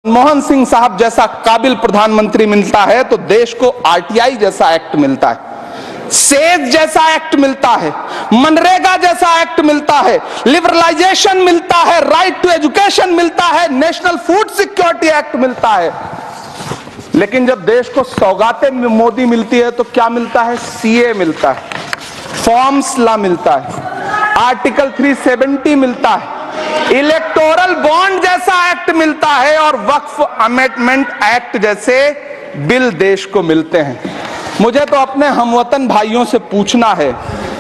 मनमोहन सिंह साहब जैसा काबिल प्रधानमंत्री मिलता है तो देश को आरटीआई जैसा एक्ट मिलता है, सेज जैसा एक्ट मिलता है, मनरेगा जैसा एक्ट मिलता है, लिबरलाइजेशन मिलता है, राइट टू एजुकेशन मिलता है, नेशनल फूड सिक्योरिटी एक्ट मिलता है। लेकिन जब देश को सौगातें मोदी मिलती है तो क्या मिलता है? सीए मिलता है, फॉर्म्स लॉ मिलता है, आर्टिकल 370 मिलता है, इलेक्टोरल बॉन्ड जैसा एक्ट मिलता है और वक्फ अमेंडमेंट एक्ट जैसे बिल देश को मिलते हैं। मुझे तो अपने हमवतन भाइयों से पूछना है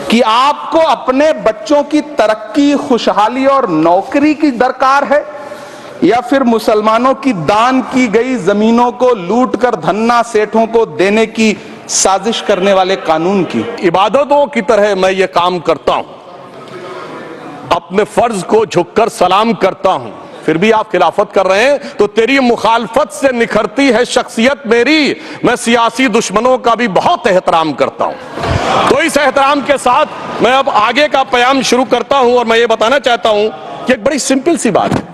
कि आपको अपने बच्चों की तरक्की, खुशहाली और नौकरी की दरकार है या फिर मुसलमानों की दान की गई जमीनों को लूटकर धन्ना सेठों को देने की साजिश करने वाले कानून की? इबादतों की तरह मैं ये काम करता हूं, अपने फर्ज को झुककर सलाम करता हूं, फिर भी आप खिलाफत कर रहे हैं तो तेरी मुखालफत से निखरती है शख्सियत मेरी। मैं सियासी दुश्मनों का भी बहुत एहतराम करता हूं। तो इस एहतराम के साथ मैं अब आगे का बयान शुरू करता हूं और मैं ये बताना चाहता हूं कि एक बड़ी सिंपल सी बात है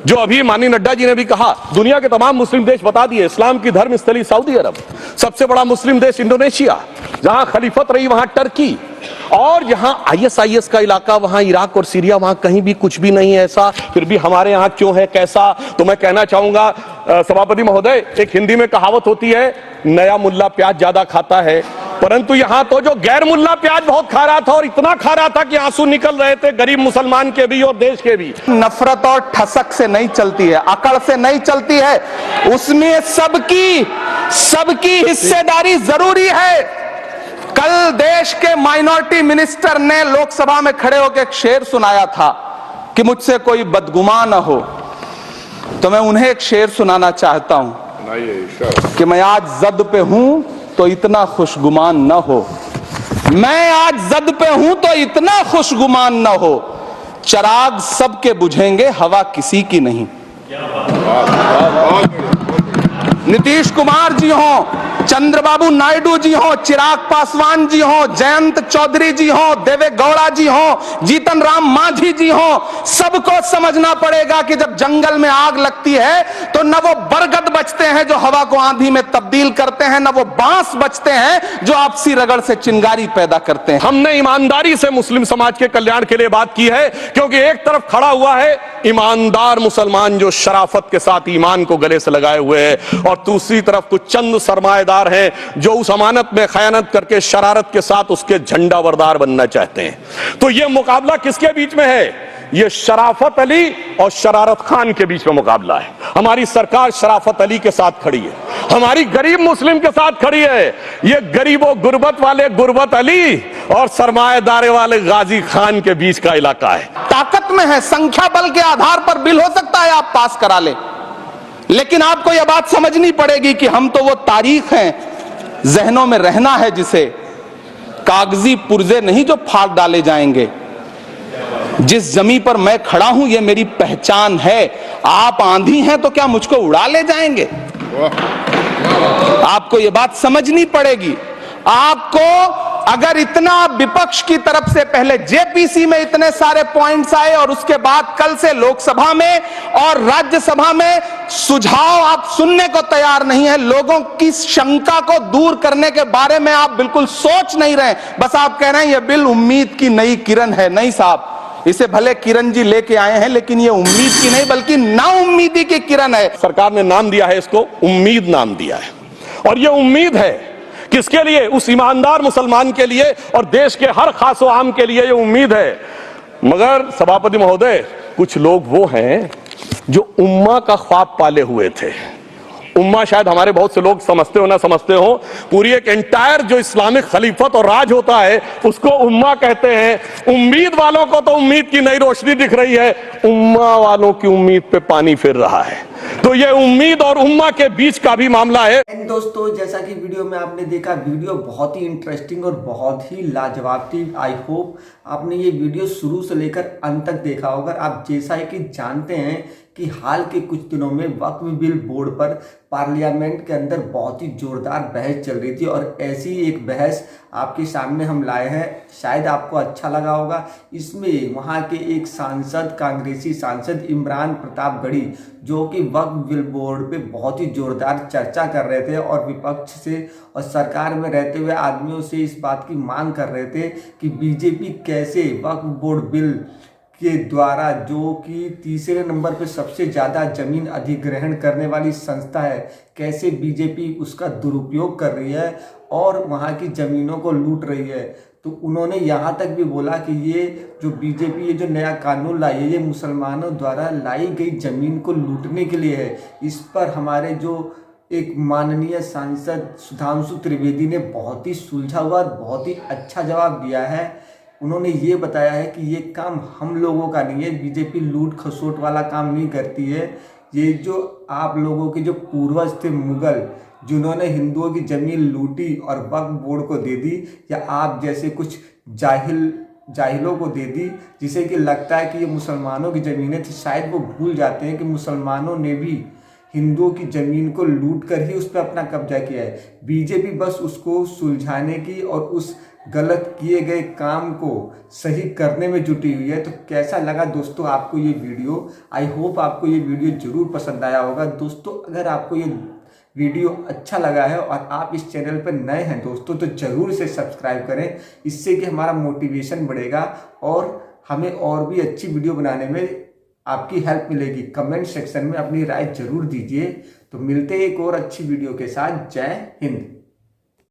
जो अभी माननीय नड्डा जी ने भी कहा। दुनिया के तमाम मुस्लिम देश बता दिए, इस्लाम की धर्म स्थली सऊदी अरब, सबसे बड़ा मुस्लिम देश इंडोनेशिया, जहां खलीफत रही वहां टर्की, और जहां आईएसआईएस का इलाका वहां इराक और सीरिया, वहां कहीं भी कुछ भी नहीं है ऐसा, फिर भी हमारे यहां क्यों है कैसा? तो मैं कहना चाहूंगा सभापति महोदय, एक हिंदी में कहावत होती है, नया मुल्ला प्याज ज्यादा खाता है, परंतु यहां तो जो गैर मुल्ला प्याज बहुत खा रहा था और इतना खा रहा था कि आंसू निकल रहे थे गरीब मुसलमान के भी और देश के भी। नफरत और ठसक से नहीं चलती है, अकड़ से नहीं चलती है, उसमें सबकी हिस्सेदारी जरूरी है। कल देश के माइनॉरिटी मिनिस्टर ने लोकसभा में खड़े होकर एक शेर सुनाया था कि मुझसे कोई बदगुमान न हो, तो मैं उन्हें एक शेर सुनाना चाहता हूं कि मैं आज जद पे हूं तो इतना खुशगुमान न हो, मैं आज जद पे हूं तो इतना खुशगुमान न हो, चिराग सबके बुझेंगे हवा किसी की नहीं। नीतीश कुमार जी हो, चंद्रबाबू नायडू जी हो, चिराग पासवान जी हो, जयंत चौधरी जी हो, देवे गौड़ा जी हो, जीतन राम मांझी जी हो, सबको समझना पड़ेगा कि जब जंगल में आग लगती है तो न वो बरगद बचते हैं जो हवा को आंधी में तब्दील करते हैं, न वो बांस बचते हैं जो आपसी रगड़ से चिंगारी पैदा करते हैं। हमने ईमानदारी से मुस्लिम समाज के कल्याण के लिए बात की है, क्योंकि एक तरफ खड़ा हुआ है ईमानदार मुसलमान जो शराफत के साथ ईमान को गले से लगाए हुए है, और दूसरी तरफ कुछ चंद सरमाएदार हैं जो उस अमानत में खयानत करके शरारत के साथ उसके झंडा बरदार बनना चाहते हैं। तो यह मुकाबला किसके बीच में है? यह शराफत अली और शरारत खान के बीच में मुकाबला है। हमारी सरकार शराफत अली के साथ खड़ी है, हमारी गरीब मुस्लिम के साथ खड़ी है। ये गरीबों गुर्बत वाले गुर्बत अली और सरमाएदारे वाले गाजी खान के बीच का इलाका है। ताकत में है, संख्या बल के आधार पर बिल हो सकता है आप पास करा ले, लेकिन आपको यह बात समझनी पड़ेगी कि हम तो वो तारीख हैं, जहनों में रहना है जिसे, कागजी पुर्जे नहीं जो फाड़ डाले जाएंगे। जिस जमीन पर मैं खड़ा हूं ये मेरी पहचान है। आप आंधी हैं तो क्या मुझको उड़ा ले जाएंगे? आपको यह बात समझनी पड़ेगी। आपको अगर इतना विपक्ष की तरफ से पहले जेपीसी में इतने सारे पॉइंट्स आए और उसके बाद कल से लोकसभा में और राज्यसभा में सुझाव आप सुनने को तैयार नहीं है, लोगों की शंका को दूर करने के बारे में आप बिल्कुल सोच नहीं रहे, बस आप कह रहे हैं यह बिल उम्मीद की नई किरण है। नहीं साहब, इसे भले किरण जी लेके आए हैं लेकिन ये उम्मीद की नहीं बल्कि नाउम्मीदी की किरण है। सरकार ने नाम दिया है इसको, उम्मीद नाम दिया है, और ये उम्मीद है किसके लिए? उस ईमानदार मुसलमान के लिए और देश के हर खासो आम के लिए ये उम्मीद है। मगर सभापति महोदय, कुछ लोग वो हैं जो उम्मा का ख्वाब पाले हुए थे। उम्मा शायद हमारे बहुत से लोग समझते हो ना समझते हो, पूरी एक एंटायर जो इस्लामिक खलीफत और राज होता है उसको उम्मा कहते हैं। उम्मीद वालों को तो उम्मीद की नई रोशनी दिख रही है, उम्मा वालों की उम्मीद पे पानी फिर रहा है। तो ये उम्मीद और उम्मा के बीच का भी मामला है। दोस्तों, जैसा कि वीडियो में आपने देखा, वीडियो बहुत ही इंटरेस्टिंग और बहुत ही लाजवाब थी। आई होप आपने ये वीडियो शुरू से लेकर अंत तक देखा होगा। आप जैसा है कि जानते हैं कि हाल के कुछ दिनों में वक्फ बिल बोर्ड पर पार्लियामेंट के अंदर बहुत ही जोरदार बहस चल रही थी और ऐसी ही एक बहस आपके सामने हम लाए हैं, शायद आपको अच्छा लगा होगा। इसमें वहाँ के एक सांसद, कांग्रेसी सांसद इमरान प्रताप गढ़ी, जो कि वक्फ बिल बोर्ड पे बहुत ही जोरदार चर्चा कर रहे थे और विपक्ष से और सरकार में रहते हुए आदमियों से इस बात की मांग कर रहे थे कि बीजेपी कैसे वक्फ बोर्ड बिल के द्वारा, जो कि तीसरे नंबर पे सबसे ज़्यादा जमीन अधिग्रहण करने वाली संस्था है, कैसे बीजेपी उसका दुरुपयोग कर रही है और वहाँ की ज़मीनों को लूट रही है। तो उन्होंने यहाँ तक भी बोला कि ये जो बीजेपी ये जो नया कानून लाई है, ये मुसलमानों द्वारा लाई गई ज़मीन को लूटने के लिए है। इस पर हमारे जो एक माननीय सांसद सुधांशु त्रिवेदी ने बहुत ही सुलझा हुआ और बहुत ही अच्छा जवाब दिया है। उन्होंने ये बताया है कि ये काम हम लोगों का नहीं है, बीजेपी लूट खसोट वाला काम नहीं करती है। ये जो आप लोगों के जो पूर्वज थे मुगल, जिन्होंने हिंदुओं की ज़मीन लूटी और वक्फ बोर्ड को दे दी, या आप जैसे कुछ जाहिलों को दे दी, जिसे कि लगता है कि ये मुसलमानों की ज़मीनें थी, शायद वो भूल जाते हैं कि मुसलमानों ने भी हिंदुओं की ज़मीन को लूट कर ही उस पर अपना कब्जा किया है। बीजेपी बस उसको सुलझाने की और उस गलत किए गए काम को सही करने में जुटी हुई है। तो कैसा लगा दोस्तों आपको ये वीडियो? आई होप आपको ये वीडियो जरूर पसंद आया होगा। दोस्तों अगर आपको ये वीडियो अच्छा लगा है और आप इस चैनल पर नए हैं दोस्तों, तो ज़रूर इसे सब्सक्राइब करें, इससे कि हमारा मोटिवेशन बढ़ेगा और हमें और भी अच्छी वीडियो बनाने में आपकी हेल्प मिलेगी। कमेंट सेक्शन में अपनी राय जरूर दीजिए। तो मिलते हैं एक और अच्छी वीडियो के साथ। जय हिंद।